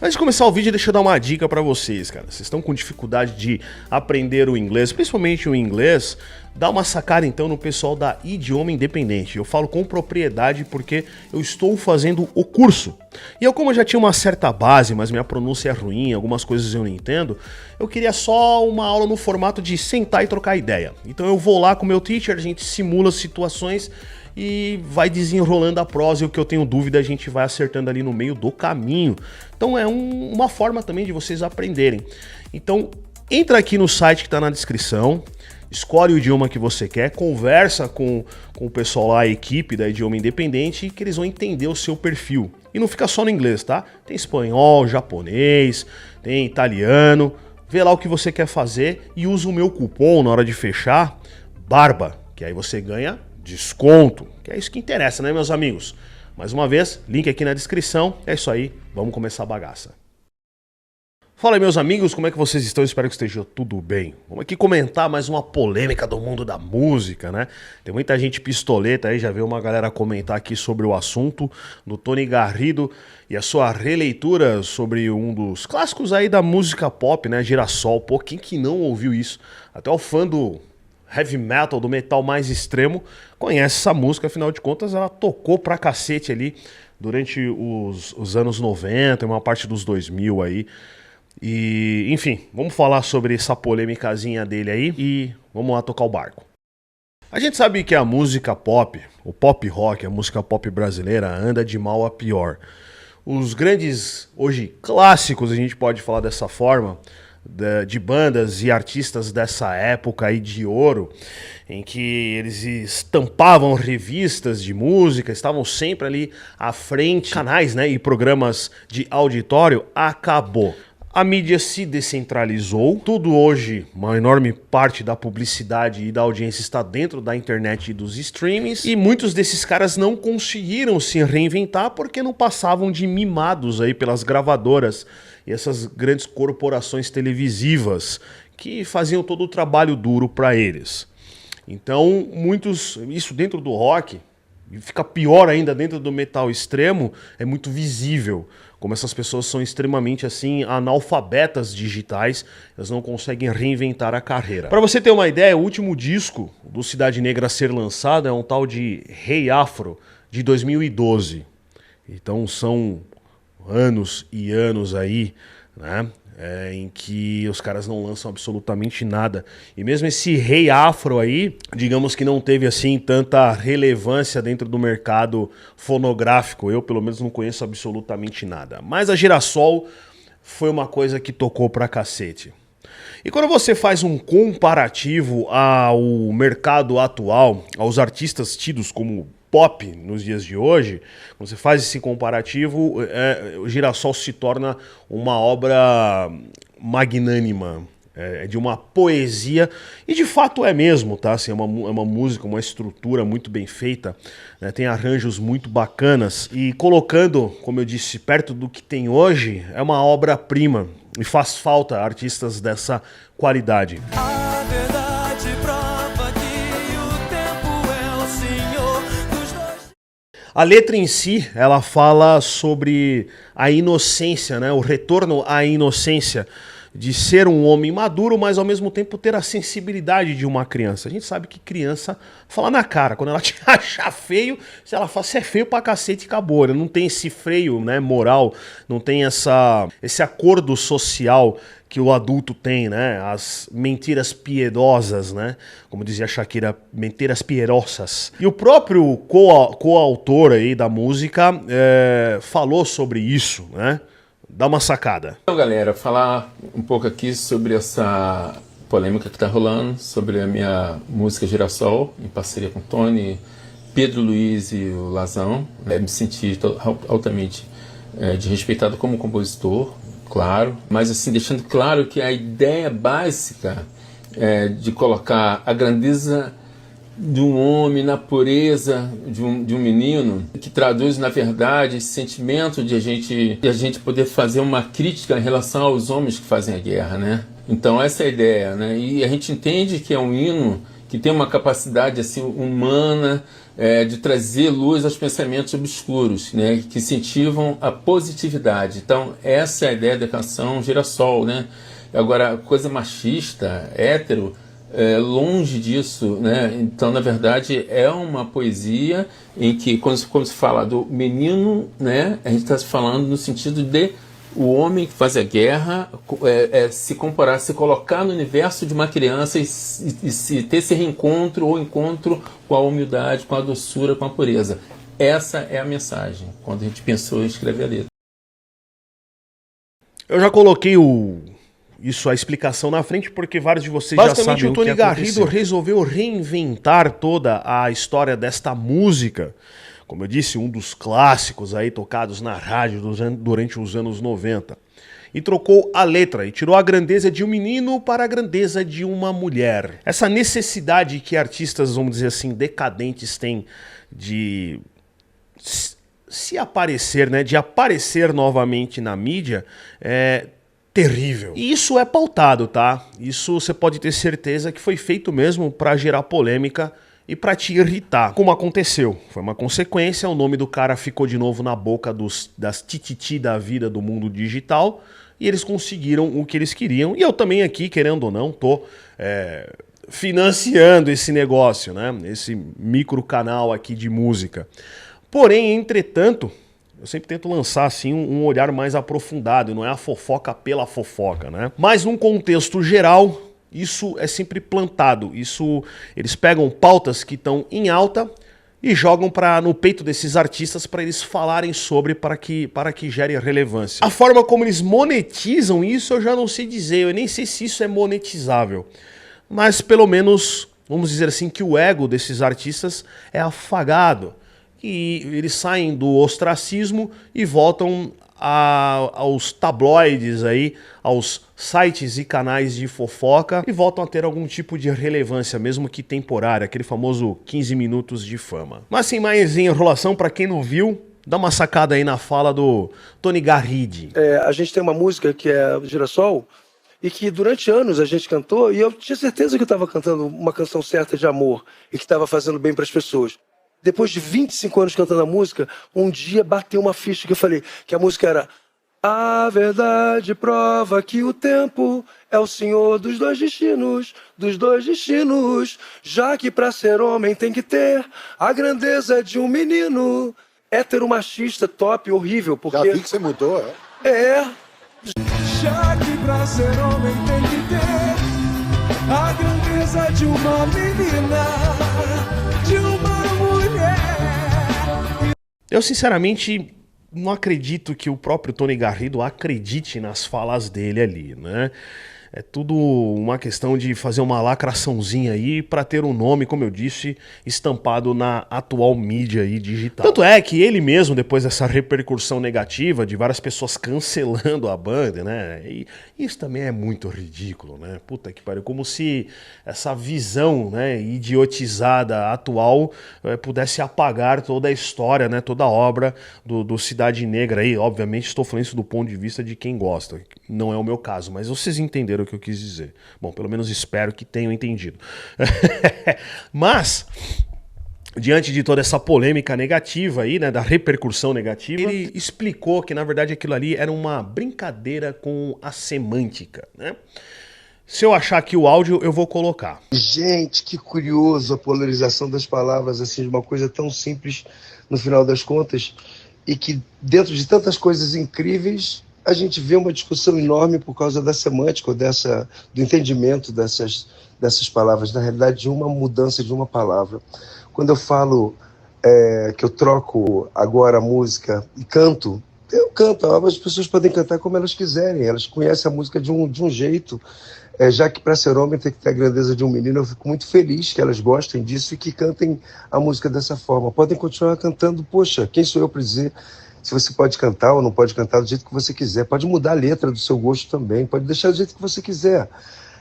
Antes de começar o vídeo, deixa eu dar uma dica pra vocês, cara. Vocês estão com dificuldade de aprender o inglês, principalmente o inglês, dá uma sacada então no pessoal da Idioma Independente. Eu falo com propriedade porque eu estou fazendo o curso. E eu, como eu já tinha uma certa base, mas minha pronúncia é ruim, algumas coisas eu não entendo, eu queria só uma aula no formato de sentar e trocar ideia. Então eu vou lá com o meu teacher, a gente simula situações e vai desenrolando a prosa, e o que eu tenho dúvida a gente vai acertando ali no meio do caminho. Então é uma forma também de vocês aprenderem. Então entra aqui no site que está na descrição, escolhe o idioma que você quer, conversa com o pessoal lá, a equipe da Idioma Independente, que eles vão entender o seu perfil. E não fica só no inglês, tá? Tem espanhol, japonês, tem italiano, vê lá o que você quer fazer e usa o meu cupom na hora de fechar, BARBA, que aí você ganha desconto, que é isso que interessa, né, meus amigos? Mais uma vez, link aqui na descrição. É isso aí, vamos começar a bagaça. Fala aí, meus amigos, como é que vocês estão? Espero que esteja tudo bem. Vamos aqui comentar mais uma polêmica do mundo da música, né? Tem muita gente pistoleta aí, já veio uma galera comentar aqui sobre o assunto do Tony Garrido e a sua releitura sobre um dos clássicos aí da música pop, né? Girassol. Pô, quem que não ouviu isso? Até o fã do heavy metal, do metal mais extremo, conhece essa música, afinal de contas ela tocou pra cacete ali durante os anos 90 e uma parte dos 2000 aí. E, enfim, vamos falar sobre essa polêmicazinha dele aí e vamos lá tocar o barco. A gente sabe que a música pop, o pop rock, a música pop brasileira anda de mal a pior. Os grandes, hoje, clássicos, a gente pode falar dessa forma, de bandas e artistas dessa época aí de ouro, em que eles estampavam revistas de música, estavam sempre ali à frente, canais, né, e programas de auditório, acabou. A mídia se descentralizou, tudo hoje, uma enorme parte da publicidade e da audiência está dentro da internet e dos streamings, e muitos desses caras não conseguiram se reinventar porque não passavam de mimados aí pelas gravadoras e essas grandes corporações televisivas que faziam todo o trabalho duro para eles. Então, isso dentro do rock, e fica pior ainda dentro do metal extremo, é muito visível. Como essas pessoas são extremamente assim analfabetas digitais, elas não conseguem reinventar a carreira. Para você ter uma ideia, o último disco do Cidade Negra a ser lançado é um tal de Rei Afro, de 2012. Então são anos e anos aí, né, em que os caras não lançam absolutamente nada. E mesmo esse Rei Afro aí, digamos que não teve assim tanta relevância dentro do mercado fonográfico. Eu, pelo menos, não conheço absolutamente nada. Mas a Girassol foi uma coisa que tocou pra cacete. E quando você faz um comparativo ao mercado atual, aos artistas tidos como pop nos dias de hoje, quando você faz esse comparativo, o Girassol se torna uma obra magnânima, de uma poesia, e de fato é mesmo, tá? Assim, é uma música, uma estrutura muito bem feita, né? Tem arranjos muito bacanas, e colocando, como eu disse, perto do que tem hoje, é uma obra-prima, e faz falta artistas dessa qualidade. A verdade prova que o tempo é o senhor dos dois. A letra em si, ela fala sobre a inocência, né? O retorno à inocência de ser um homem maduro, mas ao mesmo tempo ter a sensibilidade de uma criança. A gente sabe que criança fala na cara, quando ela te achar feio, se ela fala, você é feio pra cacete, acabou. Não tem esse freio, né, moral, não tem esse acordo social que o adulto tem, né? As mentiras piedosas, né? Como dizia a Shakira, mentiras piedosas. E o próprio coautor aí da música falou sobre isso, né? Dá uma sacada. Então, galera, falar um pouco aqui sobre essa polêmica que tá rolando, sobre a minha música Girassol, em parceria com o Tony, Pedro Luiz e o Lazão. Me senti altamente desrespeitado como compositor, claro, mas assim, deixando claro que a ideia básica de colocar a grandeza de um homem na pureza de um menino, que traduz na verdade esse sentimento de a gente poder fazer uma crítica em relação aos homens que fazem a guerra, né? Então essa é a ideia, né? E a gente entende que é um hino que tem uma capacidade assim humana, de trazer luz aos pensamentos obscuros, né, que incentivam a positividade. Então, essa é a ideia da canção Girassol, né? Agora, coisa machista, hétero, longe disso, né? Então, na verdade, é uma poesia em que, quando se fala do menino, né, a gente está falando no sentido de o homem que faz a guerra se comparar, se colocar no universo de uma criança e se ter esse reencontro ou encontro com a humildade, com a doçura, com a pureza. Essa é a mensagem, quando a gente pensou em escrever a letra. Eu já coloquei a explicação na frente, porque vários de vocês já sabem o Tony Garrido resolveu reinventar toda a história desta música. Como eu disse, um dos clássicos aí tocados na rádio durante os anos 90. E trocou a letra e tirou a grandeza de um menino para a grandeza de uma mulher. Essa necessidade que artistas, vamos dizer assim, decadentes têm de se aparecer, né, de aparecer novamente na mídia, é terrível. E isso é pautado, tá? Isso você pode ter certeza que foi feito mesmo para gerar polêmica e para te irritar, como aconteceu. Foi uma consequência, o nome do cara ficou de novo na boca das tititi da vida do mundo digital, e eles conseguiram o que eles queriam. E eu também aqui, querendo ou não, tô financiando esse negócio, né? Esse micro canal aqui de música. Porém, entretanto, eu sempre tento lançar assim um olhar mais aprofundado, não é a fofoca pela fofoca, né? Mas num contexto geral, isso é sempre plantado. Eles pegam pautas que estão em alta e jogam no peito desses artistas para eles falarem sobre, para que gere relevância. A forma como eles monetizam isso eu já não sei dizer, eu nem sei se isso é monetizável. Mas pelo menos, vamos dizer assim, que o ego desses artistas é afagado. E eles saem do ostracismo e voltam aos tabloides aí, aos sites e canais de fofoca, e voltam a ter algum tipo de relevância, mesmo que temporária, aquele famoso 15 minutos de fama. Mas sem mais enrolação, para quem não viu, dá uma sacada aí na fala do Tony Garrido. A gente tem uma música que é Girassol, e que durante anos a gente cantou, e eu tinha certeza que eu estava cantando uma canção certa de amor, e que estava fazendo bem para as pessoas. Depois de 25 anos cantando a música, um dia bateu uma ficha que eu falei que a música era: a verdade prova que o tempo é o senhor dos dois destinos, já que pra ser homem tem que ter a grandeza de um menino. Hétero machista, top, horrível, porque... Já vi que você mudou, Já que pra ser homem tem que ter a grandeza de uma menina, de uma mulher. Eu sinceramente não acredito que o próprio Tony Garrido acredite nas falas dele ali, né? É tudo uma questão de fazer uma lacraçãozinha aí para ter um nome, como eu disse, estampado na atual mídia aí digital. Tanto é que ele mesmo, depois dessa repercussão negativa de várias pessoas cancelando a banda, né? E isso também é muito ridículo, né? Puta que pariu, como se essa visão, né, idiotizada atual pudesse apagar toda a história, né, toda a obra do Cidade Negra aí. Obviamente estou falando isso do ponto de vista de quem gosta, não é o meu caso, mas vocês entenderam o que eu quis dizer. Bom, pelo menos espero que tenham entendido. Mas, diante de toda essa polêmica negativa aí, né, da repercussão negativa, ele explicou que, na verdade, aquilo ali era uma brincadeira com a semântica, né? Se eu achar aqui o áudio, eu vou colocar. Gente, que curioso a polarização das palavras, assim, de uma coisa tão simples, no final das contas, e que dentro de tantas coisas incríveis, a gente vê uma discussão enorme por causa da semântica, ou do entendimento dessas palavras, na realidade, de uma mudança de uma palavra. Quando eu falo que eu troco agora a música e canto, eu canto, as pessoas podem cantar como elas quiserem, elas conhecem a música de um jeito, já que para ser homem tem que ter a grandeza de um menino. Eu fico muito feliz que elas gostem disso e que cantem a música dessa forma. Podem continuar cantando, poxa, quem sou eu para dizer se você pode cantar ou não pode cantar do jeito que você quiser. Pode mudar a letra do seu gosto também, pode deixar do jeito que você quiser.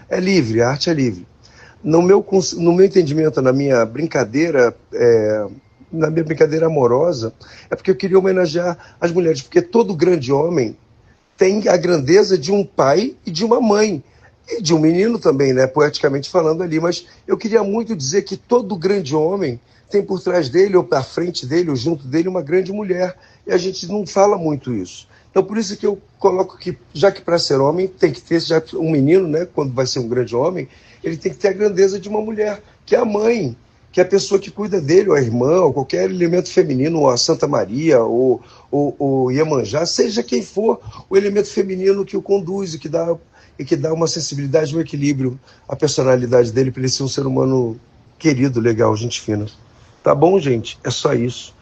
É livre, a arte é livre. No meu entendimento, na minha brincadeira amorosa, é porque eu queria homenagear as mulheres, porque todo grande homem tem a grandeza de um pai e de uma mãe, e de um menino também, né, poeticamente falando ali, mas eu queria muito dizer que todo grande homem tem por trás dele, ou à frente dele, ou junto dele, uma grande mulher. E a gente não fala muito isso. Então, por isso que eu coloco que, já que para ser homem, tem que ter, já um menino, né, quando vai ser um grande homem, ele tem que ter a grandeza de uma mulher, que é a mãe, que é a pessoa que cuida dele, ou a irmã, ou qualquer elemento feminino, ou a Santa Maria, ou Iemanjá, seja quem for, o elemento feminino que o conduz e que dá uma sensibilidade, um equilíbrio à personalidade dele, para ele ser um ser humano querido, legal, gente fina. Tá bom, gente? É só isso.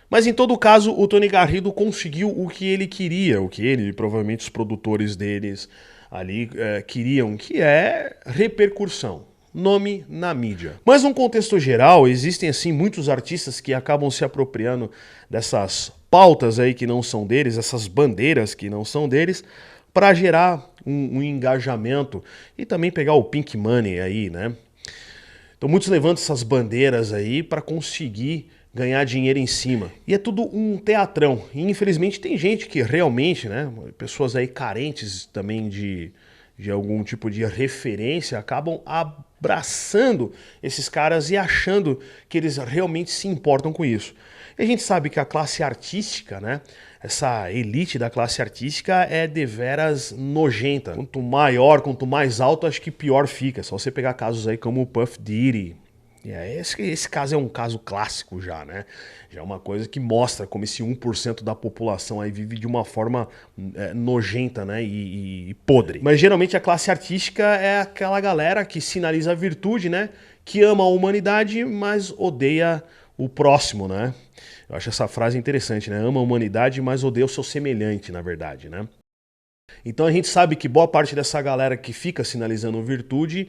Mas em todo caso, o Tony Garrido conseguiu o que ele queria, o que ele, provavelmente os produtores deles ali queriam, que é repercussão, nome na mídia. Mas num contexto geral, existem assim muitos artistas que acabam se apropriando dessas pautas aí que não são deles, essas bandeiras que não são deles, para gerar um engajamento e também pegar o pink money aí, né? Então muitos levantam essas bandeiras aí para conseguir ganhar dinheiro em cima. E é tudo um teatrão. E infelizmente tem gente que realmente, né, pessoas aí carentes também de algum tipo de referência, acabam abraçando esses caras e achando que eles realmente se importam com isso. E a gente sabe que a classe artística, né, essa elite da classe artística é deveras nojenta. Quanto maior, quanto mais alto, acho que pior fica. Só você pegar casos aí como o Puff Daddy. Esse caso é um caso clássico já, né? Já é uma coisa que mostra como esse 1% da população aí vive de uma forma nojenta, né? E podre. Mas geralmente a classe artística é aquela galera que sinaliza a virtude, né? Que ama a humanidade, mas odeia o próximo, né? Eu acho essa frase interessante, né? Ama a humanidade, mas odeia o seu semelhante, na verdade, né? Então a gente sabe que boa parte dessa galera que fica sinalizando virtude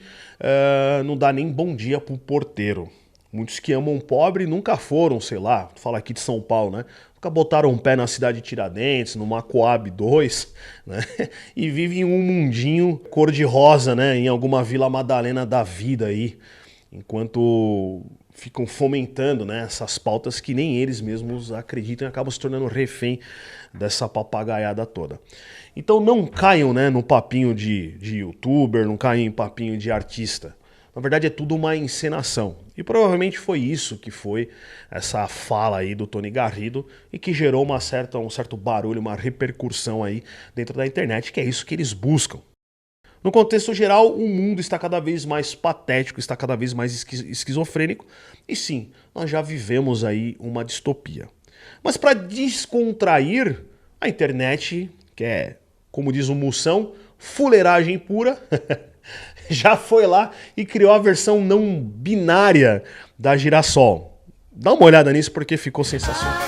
não dá nem bom dia pro porteiro. Muitos que amam pobre nunca foram, sei lá, fala aqui de São Paulo, né? Nunca botaram um pé na cidade de Tiradentes, numa Coab 2, né? E vivem um mundinho cor-de-rosa, né? Em alguma Vila Madalena da vida aí, enquanto ficam fomentando, né, essas pautas que nem eles mesmos acreditam e acabam se tornando refém dessa papagaiada toda. Então não caiam, né, no papinho de youtuber, não caiam em papinho de artista. Na verdade é tudo uma encenação. E provavelmente foi isso que foi essa fala aí do Tony Garrido e que gerou um certo barulho, uma repercussão aí dentro da internet, que é isso que eles buscam. No contexto geral, o mundo está cada vez mais patético, está cada vez mais esquizofrênico. E sim, nós já vivemos aí uma distopia. Mas para descontrair, a internet, que é, como diz o Moção, fuleiragem pura, já foi lá e criou a versão não binária da Girassol. Dá uma olhada nisso porque ficou sensacional.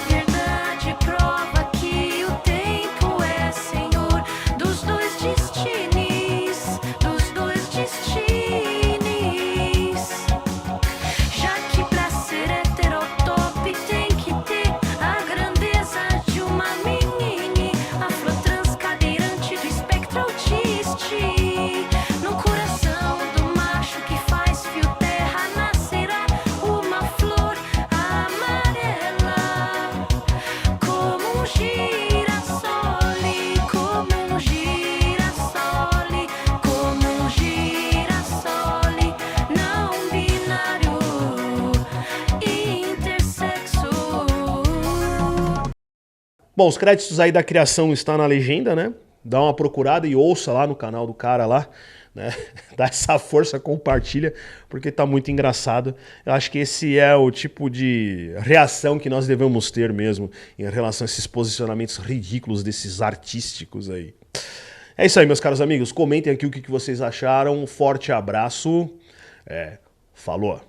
Bom, os créditos aí da criação estão na legenda, né? Dá uma procurada e ouça lá no canal do cara lá, né? Dá essa força, compartilha, porque tá muito engraçado. Eu acho que esse é o tipo de reação que nós devemos ter mesmo em relação a esses posicionamentos ridículos desses artísticos aí. É isso aí, meus caros amigos. Comentem aqui o que vocês acharam. Um forte abraço. Falou!